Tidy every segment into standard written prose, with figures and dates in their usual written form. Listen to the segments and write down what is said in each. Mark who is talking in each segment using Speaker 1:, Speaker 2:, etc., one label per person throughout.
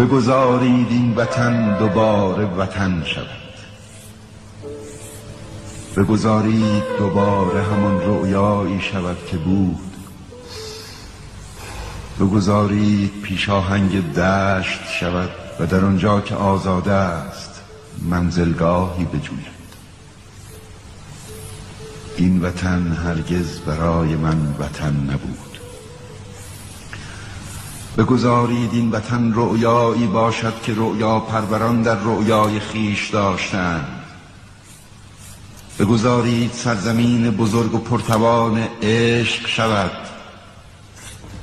Speaker 1: بگذارید این وطن دوباره وطن شود، بگذارید دوباره همان رؤیایی شود که بود، بگذارید پیشاهنگ دشت شود و در آنجا که آزاده است منزلگاهی بجوید. این وطن هرگز برای من وطن نبود. بگذارید این وطن رؤیایی باشد که رؤیا پروران در رؤیای خیش داشتند. بگذارید سرزمین بزرگ و پرتوان عشق شود،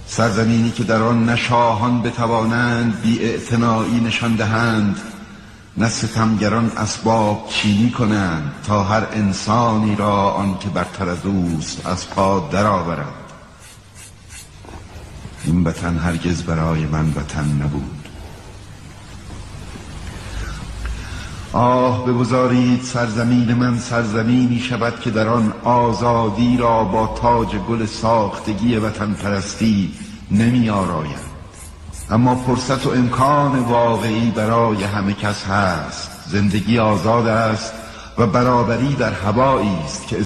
Speaker 1: سرزمینی که در آن نه شاهان بتوانند بی‌اعتنایی نشان دهند، نه ستمگران اسباب چینی کنند تا هر انسانی را آن که برتر از اوست از پا درآورند. این وطن هرگز برای من وطن نبود. آه بگذارید سرزمین من سرزمینی شود که در آن آزادی را با تاج گل ساختگی وطن پرستی نمی آراید، اما فرصت و امکان واقعی برای همه کس هست. زندگی آزاد است و برابری در هوایی است که